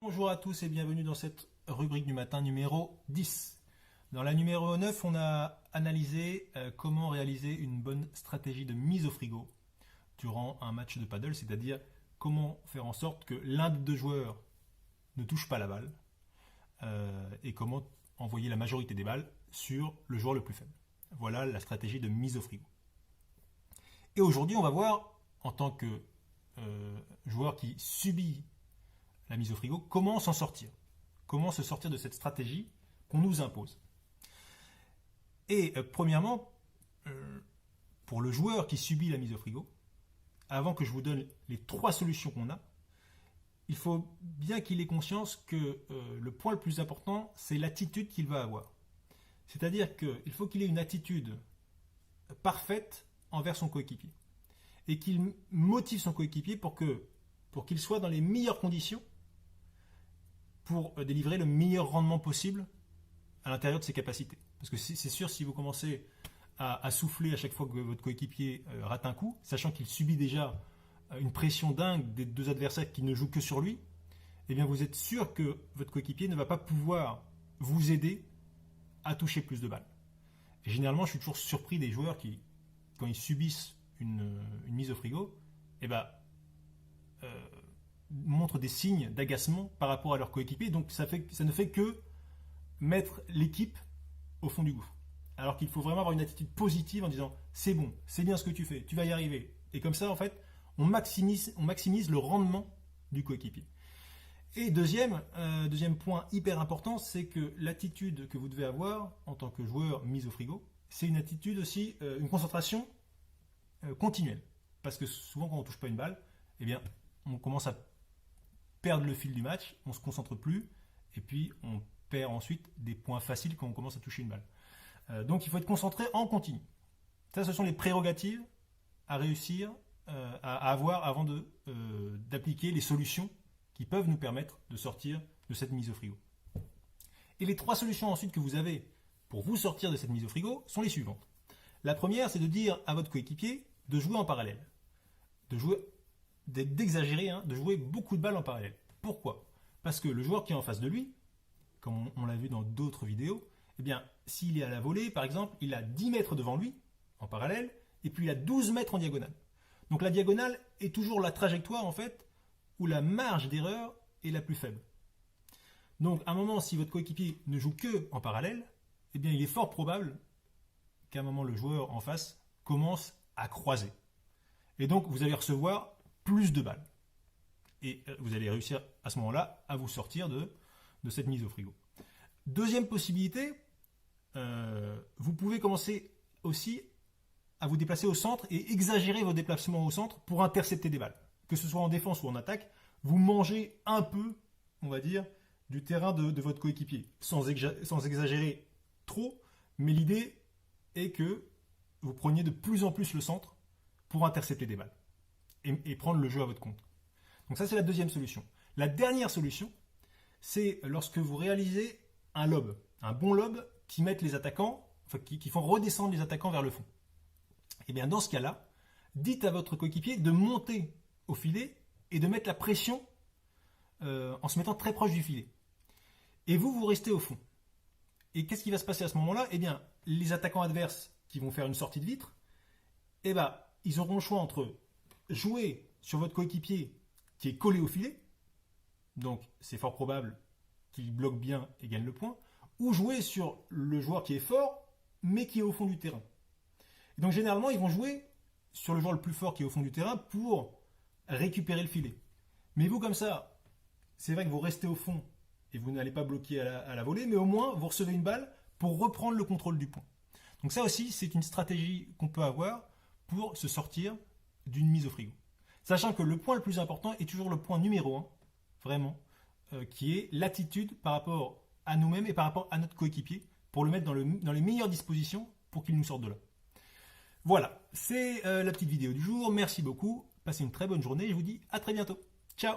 Bonjour à tous et bienvenue dans cette rubrique du matin numéro 10. Dans la numéro 9, on a analysé comment réaliser une bonne stratégie de mise au frigo durant un match de paddle, c'est-à-dire comment faire en sorte que l'un des deux joueurs ne touche pas la balle et comment envoyer la majorité des balles sur le joueur le plus faible. Voilà la stratégie de mise au frigo. Et aujourd'hui, on va voir, en tant que joueur qui subit la mise au frigo, comment s'en sortir? Comment se sortir de cette stratégie qu'on nous impose? Et premièrement, pour le joueur qui subit la mise au frigo, avant que je vous donne les 3 solutions qu'on a, il faut bien qu'il ait conscience que le point le plus important, c'est l'attitude qu'il va avoir. C'est-à-dire qu'il faut qu'il ait une attitude parfaite envers son coéquipier. Et qu'il motive son coéquipier pour qu'il soit dans les meilleures conditions pour délivrer le meilleur rendement possible à l'intérieur de ses capacités. Parce que c'est sûr, si vous commencez à souffler à chaque fois que votre coéquipier rate un coup, sachant qu'il subit déjà une pression dingue des deux adversaires qui ne jouent que sur lui, eh bien vous êtes sûr que votre coéquipier ne va pas pouvoir vous aider à toucher plus de balles. Et généralement, je suis toujours surpris des joueurs qui, quand ils subissent une mise au frigo, eh ben, montrent des signes d'agacement par rapport à leur coéquipier. Donc ça ne fait que mettre l'équipe au fond du gouffre. Alors qu'il faut vraiment avoir une attitude positive en disant c'est bon, c'est bien ce que tu fais, tu vas y arriver. Et comme ça, en fait, on maximise le rendement du coéquipier. Et deuxième point hyper important, c'est que l'attitude que vous devez avoir en tant que joueur mise au frigo, c'est une attitude aussi, une concentration continuelle. Parce que souvent, quand on ne touche pas une balle, eh bien, on commence à perdre le fil du match, on ne se concentre plus, et puis on perd ensuite des points faciles quand on commence à toucher une balle. Donc il faut être concentré en continu. Ça, ce sont les prérogatives à réussir à avoir avant d'appliquer les solutions qui peuvent nous permettre de sortir de cette mise au frigo. Et les 3 solutions ensuite que vous avez pour vous sortir de cette mise au frigo sont les suivantes. La première, c'est de dire à votre coéquipier de jouer en parallèle, d'exagérer, de jouer beaucoup de balles en parallèle. Pourquoi? Parce que le joueur qui est en face de lui, comme on l'a vu dans d'autres vidéos, eh bien, s'il est à la volée, par exemple, il a 10 mètres devant lui, en parallèle, et puis il a 12 mètres en diagonale. Donc la diagonale est toujours la trajectoire, en fait, où la marge d'erreur est la plus faible. Donc, à un moment, si votre coéquipier ne joue que en parallèle, eh bien, il est fort probable qu'à un moment, le joueur en face commence à croiser. Et donc, vous allez recevoir plus de balles. Et vous allez réussir à ce moment-là à vous sortir de cette mise au frigo. Deuxième possibilité, vous pouvez commencer aussi à vous déplacer au centre et exagérer vos déplacements au centre pour intercepter des balles. Que ce soit en défense ou en attaque, vous mangez un peu, on va dire, du terrain de votre coéquipier. Sans exagérer trop, mais l'idée est que vous preniez de plus en plus le centre pour intercepter des balles et prendre le jeu à votre compte. Donc ça, c'est la deuxième solution. La dernière solution, c'est lorsque vous réalisez un lob, un bon lob qui mettent les attaquants, enfin, qui font redescendre les attaquants vers le fond. Et bien dans ce cas-là, dites à votre coéquipier de monter au filet et de mettre la pression en se mettant très proche du filet. Et vous restez au fond. Et qu'est-ce qui va se passer à ce moment-là? Eh bien, les attaquants adverses qui vont faire une sortie de vitre, eh ben, ils auront le choix entre jouer sur votre coéquipier qui est collé au filet, donc c'est fort probable qu'il bloque bien et gagne le point, ou jouer sur le joueur qui est fort, mais qui est au fond du terrain. Et donc généralement, ils vont jouer sur le joueur le plus fort qui est au fond du terrain pour récupérer le filet. Mais vous, comme ça, c'est vrai que vous restez au fond et vous n'allez pas bloquer à la volée, mais au moins, vous recevez une balle pour reprendre le contrôle du point. Donc ça aussi, c'est une stratégie qu'on peut avoir pour se sortir d'une mise au frigo. Sachant que le point le plus important est toujours le point numéro 1, vraiment, qui est l'attitude par rapport à nous-mêmes et par rapport à notre coéquipier, pour le mettre dans les meilleures dispositions pour qu'il nous sorte de là. Voilà, c'est la petite vidéo du jour. Merci beaucoup, passez une très bonne journée et je vous dis à très bientôt. Ciao!